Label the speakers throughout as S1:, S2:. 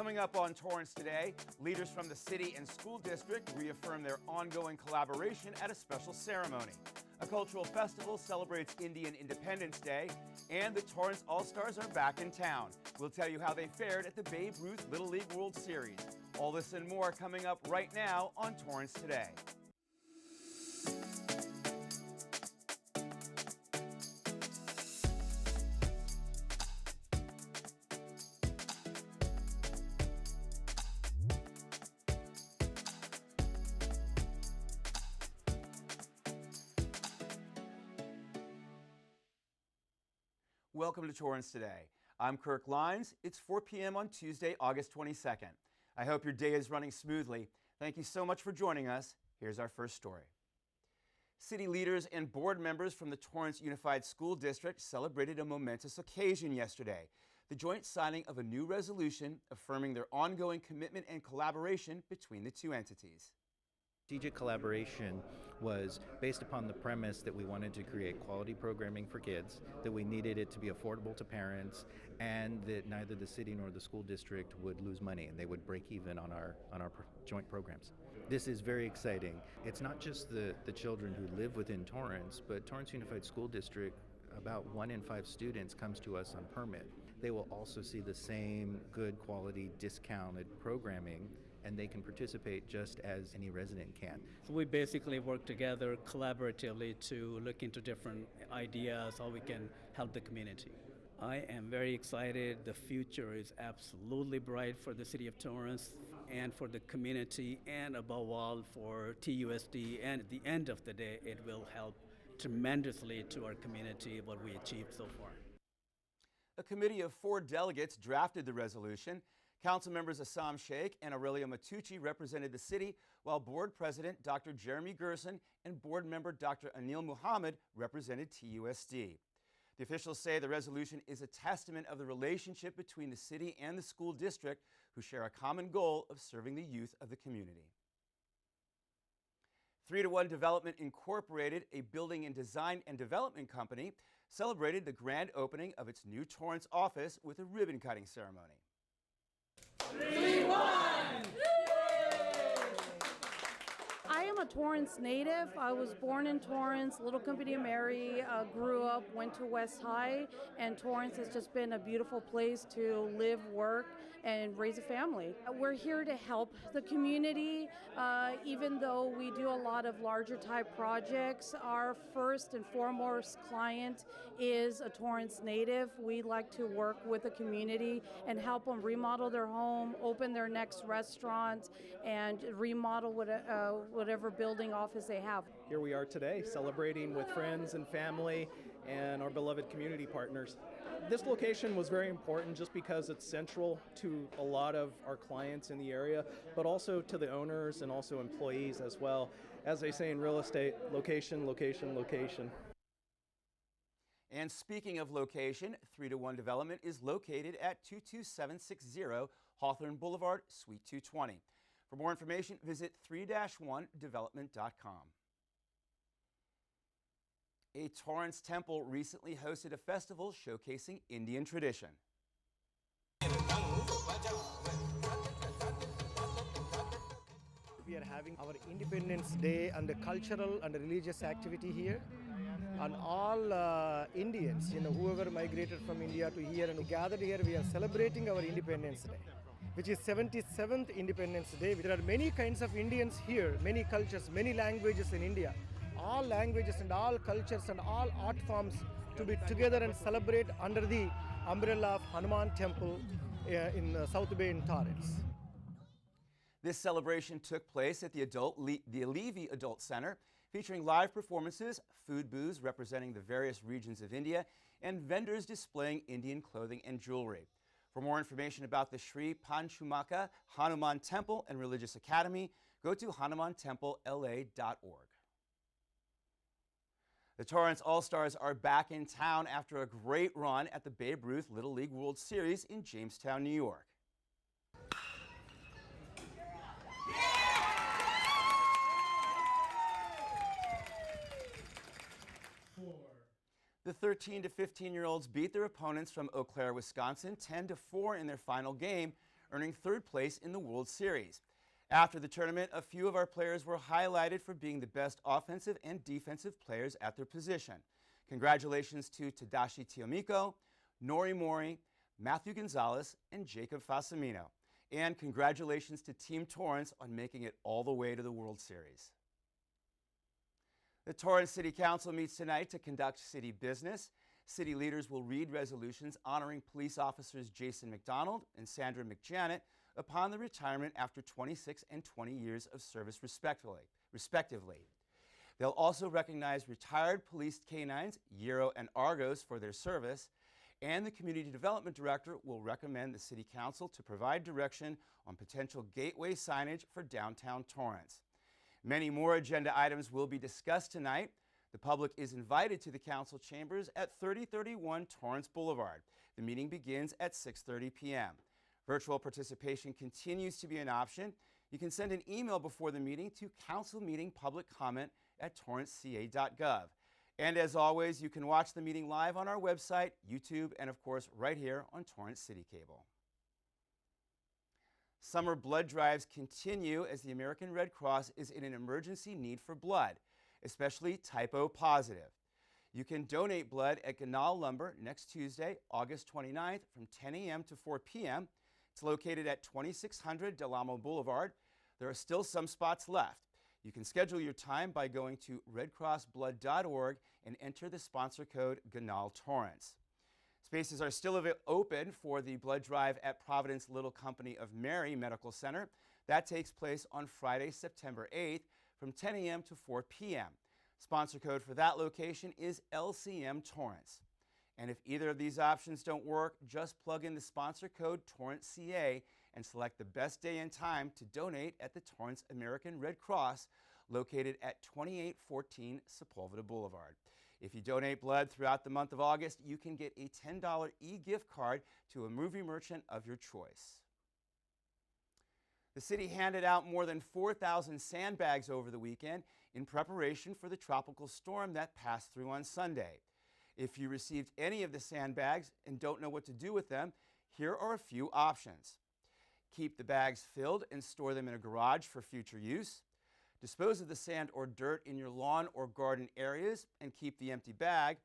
S1: Coming up on Torrance Today, leaders from the city and school district reaffirm their ongoing collaboration at a special ceremony. A cultural festival celebrates Indian Independence Day, and the Torrance All-Stars are back in town. We'll tell you how they fared at the Babe Ruth Little League World Series. All this and more coming up right now on Torrance Today. Welcome to Torrance Today. I'm Kirk Lines. It's 4 p.m. on Tuesday, August 22nd. I hope your day is running smoothly. Thank you so much for joining us. Here's our first story. City leaders and board members from the Torrance Unified School District celebrated a momentous occasion yesterday, the joint signing of a new resolution affirming their ongoing commitment and collaboration between the two entities.
S2: Strategic collaboration was based upon the premise that we wanted to create quality programming for kids, that we needed it to be affordable to parents, and that neither the city nor the school district would lose money and they would break even on our joint programs. This is very exciting. It's not just the children who live within Torrance, but Torrance Unified School District, about 1 in 5 students comes to us on permit. They will also see the same good quality discounted programming, and they can participate just as any resident can.
S3: So we basically work together collaboratively to look into different ideas, how we can help the community. I am very excited. The future is absolutely bright for the City of Torrance and for the community, and above all for TUSD, and at the end of the day it will help tremendously to our community what we achieved so far.
S1: A committee of 4 delegates drafted the resolution. Council members Assam Sheikh and Aurelio Matucci represented the city, while Board President Dr. Jeremy Gerson and Board Member Dr. Anil Muhammad represented TUSD. The officials say the resolution is a testament of the relationship between the city and the school district, who share a common goal of serving the youth of the community. 3-to-1 Development Incorporated, a building and design and development company, celebrated the grand opening of its new Torrance office with a ribbon-cutting ceremony.
S4: 3-1! I am a Torrance native. I was born in Torrance, Little Company of Mary, grew up, went to West High, and Torrance has just been a beautiful place to live, work, and raise a family. We're here to help the community, even though we do a lot of larger type projects. Our first and foremost client is a Torrance native. We like to work with the community and help them remodel their home, open their next restaurant, and remodel whatever building office they have.
S5: Here we are today celebrating with friends and family and our beloved community partners. This location was very important just because it's central to a lot of our clients in the area, but also to the owners and also employees as well. As they say in real estate, location, location, location.
S1: And speaking of location, 3-to-1 Development is located at 22760 Hawthorne Boulevard, Suite 220. For more information, visit 3-1development.com. A Torrance temple recently hosted a festival showcasing Indian tradition.
S6: We are having our Independence Day and the cultural and religious activity here. And all Indians, whoever migrated from India to here and gathered here, we are celebrating our Independence Day, which is 77th Independence Day. There are many kinds of Indians here, many cultures, many languages in India. All languages and all cultures and all art forms to be together and celebrate under the umbrella of Hanuman Temple in South Bay in Torrance.
S1: This celebration took place at the Alevi Adult Center, featuring live performances, food booths representing the various regions of India, and vendors displaying Indian clothing and jewelry. For more information about the Sri Panchumaka Hanuman Temple and Religious Academy, go to hanumantemplela.org. The Torrance All-Stars are back in town after a great run at the Babe Ruth Little League World Series in Jamestown, New York. The 13 to 15-year-olds beat their opponents from Eau Claire, Wisconsin, 10-4 in their final game, earning third place in the World Series. After the tournament, a few of our players were highlighted for being the best offensive and defensive players at their position. Congratulations to Tadashi Tiyomiko, Nori Mori, Matthew Gonzalez, and Jacob Fasamino. And congratulations to Team Torrance on making it all the way to the World Series. The Torrance City Council meets tonight to conduct city business. City leaders will read resolutions honoring police officers Jason McDonald and Sandra McJanet upon the retirement after 26 and 20 years of service respectively. They'll also recognize retired police canines, Yero and Argos, for their service, and the Community Development Director will recommend the City Council to provide direction on potential gateway signage for downtown Torrance. Many more agenda items will be discussed tonight. The public is invited to the council chambers at 3031 Torrance Boulevard. The meeting begins at 6:30 p.m. Virtual participation continues to be an option. You can send an email before the meeting to councilmeetingpubliccomment@torranceca.gov. And as always, you can watch the meeting live on our website, YouTube, and of course right here on Torrance City Cable. Summer blood drives continue as the American Red Cross is in an emergency need for blood, especially type O positive. You can donate blood at Ganal Lumber next Tuesday, August 29th from 10 a.m. to 4 p.m. It's located at 2600 Del Amo Boulevard. There are still some spots left. You can schedule your time by going to redcrossblood.org and enter the sponsor code Ganal Torrance. Spaces are still open for the blood drive at Providence Little Company of Mary Medical Center. That takes place on Friday, September 8th from 10 a.m. to 4 p.m. Sponsor code for that location is LCM Torrance. And if either of these options don't work, just plug in the sponsor code TORRANCECA and select the best day and time to donate at the Torrance American Red Cross, located at 2814 Sepulveda Boulevard. If you donate blood throughout the month of August, you can get a $10 e-gift card to a movie merchant of your choice. The city handed out more than 4,000 sandbags over the weekend in preparation for the tropical storm that passed through on Sunday. If you received any of the sandbags and don't know what to do with them, here are a few options. Keep the bags filled and store them in a garage for future use. Dispose of the sand or dirt in your lawn or garden areas and keep the empty bag,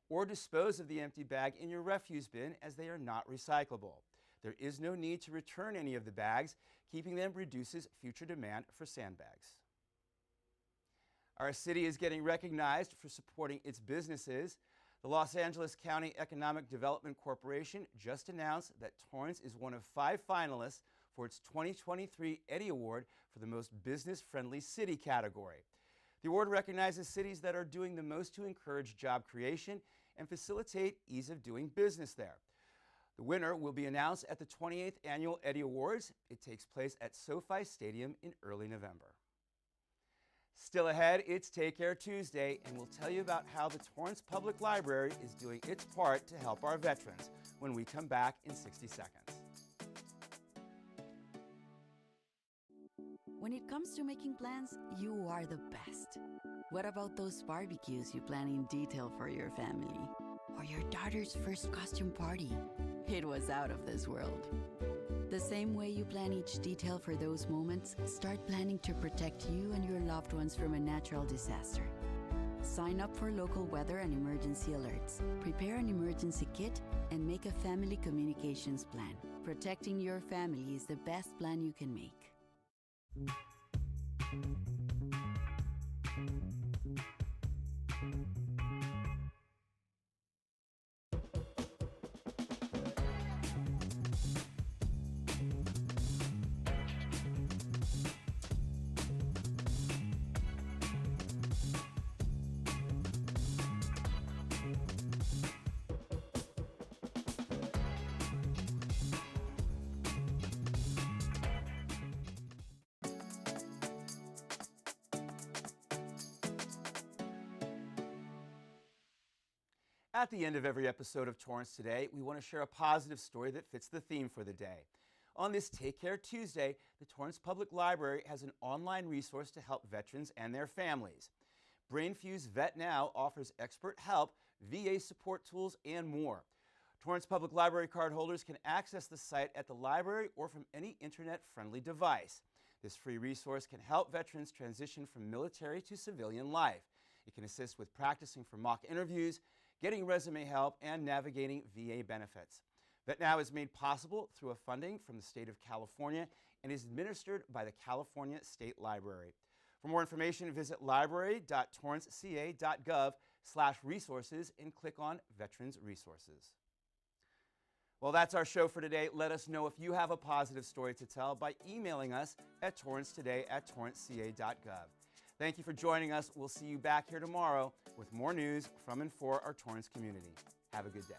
S1: or dispose of the empty bag in your refuse bin as they are not recyclable. There is no need to return any of the bags. Keeping them reduces future demand for sandbags. Our city is getting recognized for supporting its businesses. The Los Angeles County Economic Development Corporation just announced that Torrance is one of 5 finalists for its 2023 Eddie Award for the most business-friendly city category. The award recognizes cities that are doing the most to encourage job creation and facilitate ease of doing business there. The winner will be announced at the 28th Annual Eddie Awards. It takes place at SoFi Stadium in early November. Still ahead, it's Take Care Tuesday, and we'll tell you about how the Torrance Public Library is doing its part to help our veterans when we come back in 60 seconds.
S7: When it comes to making plans, you are the best. What about those barbecues you plan in detail for your family? Or your daughter's first costume party? It was out of this world. The same way you plan each detail for those moments, start planning to protect you and your loved ones from a natural disaster. Sign up for local weather and emergency alerts. Prepare an emergency kit and make a family communications plan. Protecting your family is the best plan you can make.
S1: At the end of every episode of Torrance Today, we want to share a positive story that fits the theme for the day. On this Take Care Tuesday, the Torrance Public Library has an online resource to help veterans and their families. BrainFuse Vet Now offers expert help, VA support tools, and more. Torrance Public Library card holders can access the site at the library or from any internet-friendly device. This free resource can help veterans transition from military to civilian life. It can assist with practicing for mock interviews, getting resume help, and navigating VA benefits. VetNow is made possible through a funding from the state of California and is administered by the California State Library. For more information, visit library.torranceca.gov/resources and click on Veterans Resources. Well, that's our show for today. Let us know if you have a positive story to tell by emailing us at torrancetoday@torranceca.gov. Thank you for joining us. We'll see you back here tomorrow with more news from and for our Torrance community. Have a good day.